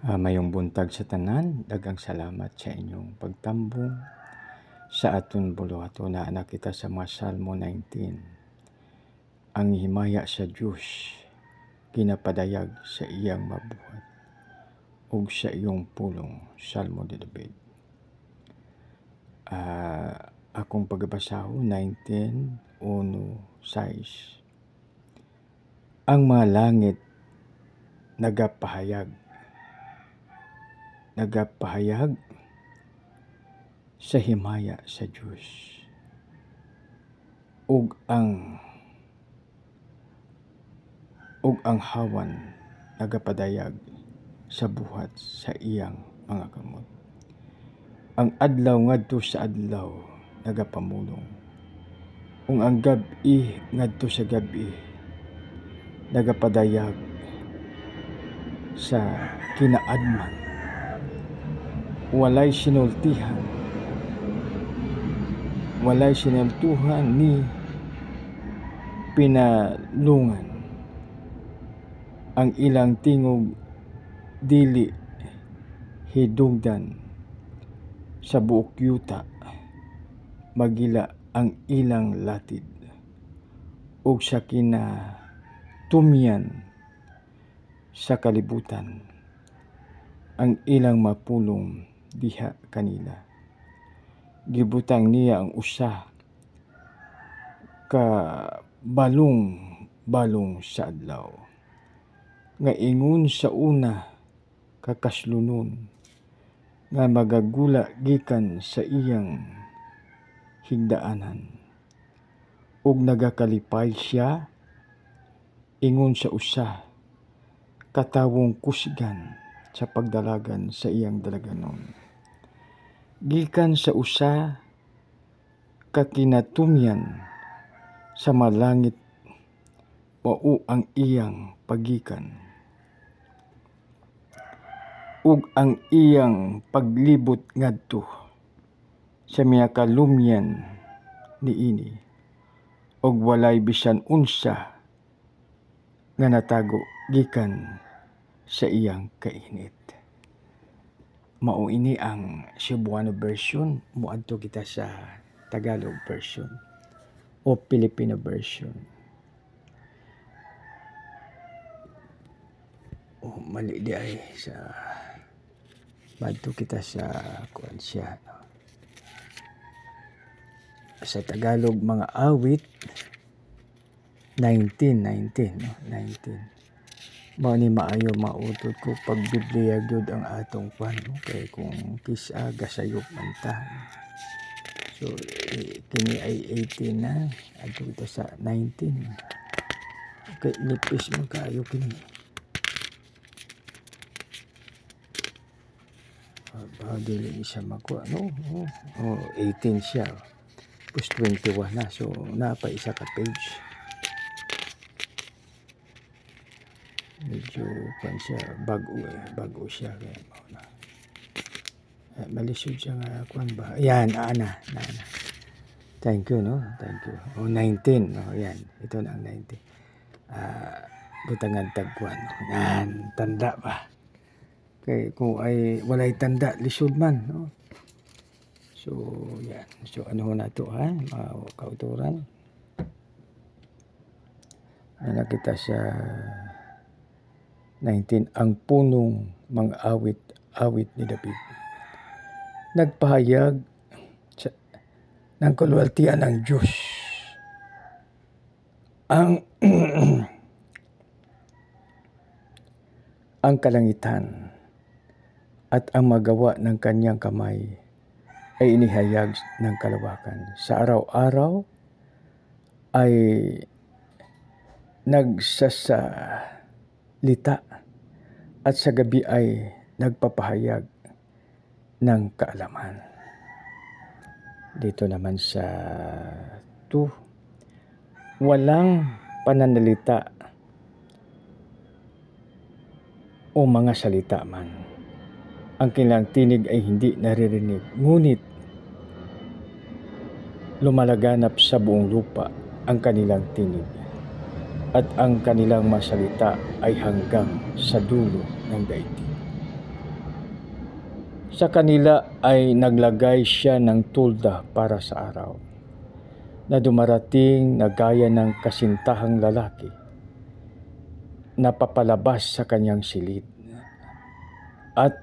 Mayong buntag sa tanan, daghang salamat sa inyong pagtambong sa aton buluhaton na anak kita sa mga Salmo 19. Ang himaya sa Diyos, kinapadayag sa iyang mabuhat, ug sa iyong pulong, Salmo de David. Akong pagbabasahon 19:1-6. Ang mga langit nagapahayag sa himaya sa Diyos, ug ang hawan nagapadayag sa buhat sa iyang mga kamot. Ang adlaw ngadto sa adlaw nagapamulong, ug ang gab-i ngadto sa gab-i nagapadayag sa kinaadman. Walay sinultuhan ni pinalungan. Ang ilang tingog dili hidungdan sa buok yuta, magila ang ilang latid, ug sa kinatumyan sa kalibutan ang ilang mapulong diha kanila. Gibutang niya ang usa ka balong sa adlaw, nga ingon sa una kakaslunon, nga magagula gikan sa iyang higdaanan, ug nagakalipay siya ingon sa usa katawong kusgan sa pagdalagan sa iyang dalaganon. Gikan sa usa ka kinatumyan sa malangit, mao ang iyang pagikan, ug ang iyang paglibot ngadto sa mga kalumyan niini, ug walay bisan unsa nga natago gikan sa iyang kainit. Mao ini ang Cebuano version, moadto kita sa Tagalog version o Filipino version. Mali di ay sa moadto kita sa kuan siya, no? Sa Tagalog mga awit 19, no? 19. Mao ni maayo mautot ko pag Biblia gyud ang atong kwan, no? Kay kung kisa gasayop man ta. So kini ay 18 na, adto kita sa 19. Kay nipis man kaayo kini. Dili siya makuha, no? 18 siya. Plus 21 na, so napa isa ka page. Medyo pan siya, bago siya, kaya mao na. Malisod siya nga kuan ba. Yan, ana. Thank you, no? Thank you. 19, no? Yan, ito na ang 19. Butangan tagkuan, no? Yan, tanda ba? Kay kung ay walay tanda, lisod man, no? So, yan. So, ano na to, ha? Mga kauturan. Ano kita sa 19, ang punong mga awit ni David. Nagpahayag ng kaluwalhatian ng Diyos. Ang kalangitan at ang magawa ng kanyang kamay ay inihayag ng kalawakan. Sa araw-araw ay nagsasalita, at sa gabi ay nagpapahayag ng kaalaman. Dito naman sa 2, walang pananalita o mga salita man. Ang kanilang tinig ay hindi naririnig, ngunit lumalaganap sa buong lupa ang kanilang tinig. at ang kanilang masalita ay hanggang sa dulo ng daigdig. Sa kanila ay naglagay siya ng tulda para sa araw, na dumarating na gaya ng kasintahang lalaki, na papalabas sa kanyang silid, at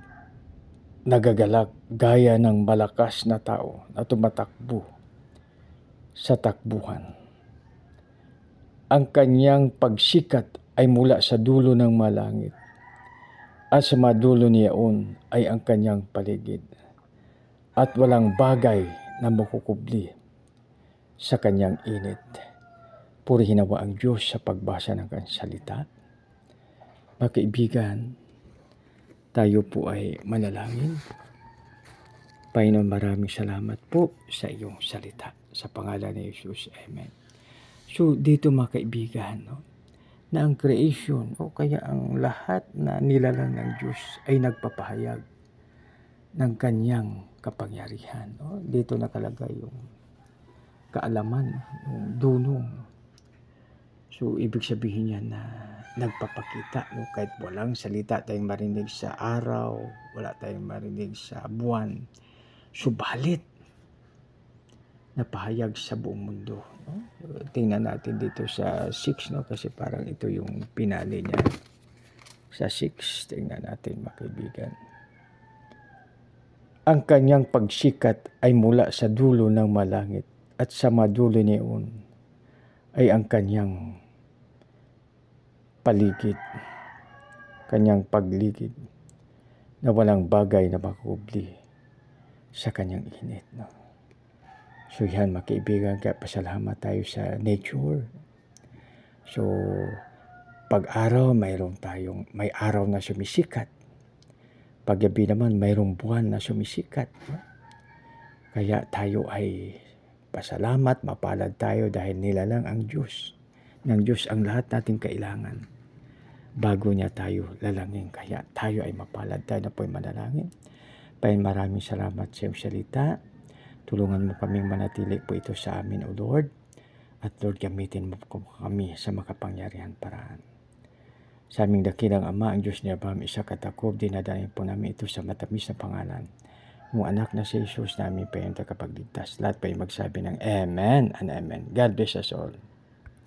nagagalak gaya ng malakas na tao na tumatakbo sa takbuhan. Ang kanyang pagsikat ay mula sa dulo ng malangit, at sa madulo niyaon ay ang kanyang paligid, at walang bagay na makukubli sa kanyang init. Purihin nawa ang Diyos sa pagbasa ng kanyang salita. Mga kaibigan, tayo po ay manalangin. Panginoon, maraming salamat po sa iyong salita. Sa pangalan ni Jesus, Amen. So dito mga kaibigan, na ang creation o kaya ang lahat na nilalang ng Diyos ay nagpapahayag ng kanyang kapangyarihan. Dito nakalagay yung kaalaman, yung dunong. So ibig sabihin niya na nagpapakita, kahit walang salita tayong marinig sa araw, wala tayong marinig sa buwan, subalit napahayag sa buong mundo. Tingnan natin dito sa 6, kasi parang ito yung pinali niya. Sa 6, tingnan natin mga kaibigan. Ang kanyang pagsikat ay mula sa dulo ng malangit, at sa madulo niyon ay ang kanyang paligid, kanyang pagligid, na walang bagay na makukubli sa kanyang init. So yan mga kaibigan, kaya pasalamat tayo sa nature. So pag araw, may araw na sumisikat. Pag gabi naman, mayroong buwan na sumisikat. Kaya tayo ay pasalamat, mapalad tayo dahil nilalang ang Diyos. Ng Diyos ang lahat nating kailangan bago niya tayo lalangin. Kaya tayo ay mapalad, tayo na po'y manalangin. Maraming salamat sa iyong salita. Tulungan mo kaming manatili po ito sa amin, O Lord. At Lord, gamitin mo po kami sa makapangyarihan paraan. Sa aming dakilang Ama, ang Diyos ni Abraham, Isaac at Jacob, dinadahin po namin ito sa matamis na pangalan ng anak na si Jesus namin pa yung tagapagligtas. Lahat pa yung magsabi ng Amen and Amen. God bless us all.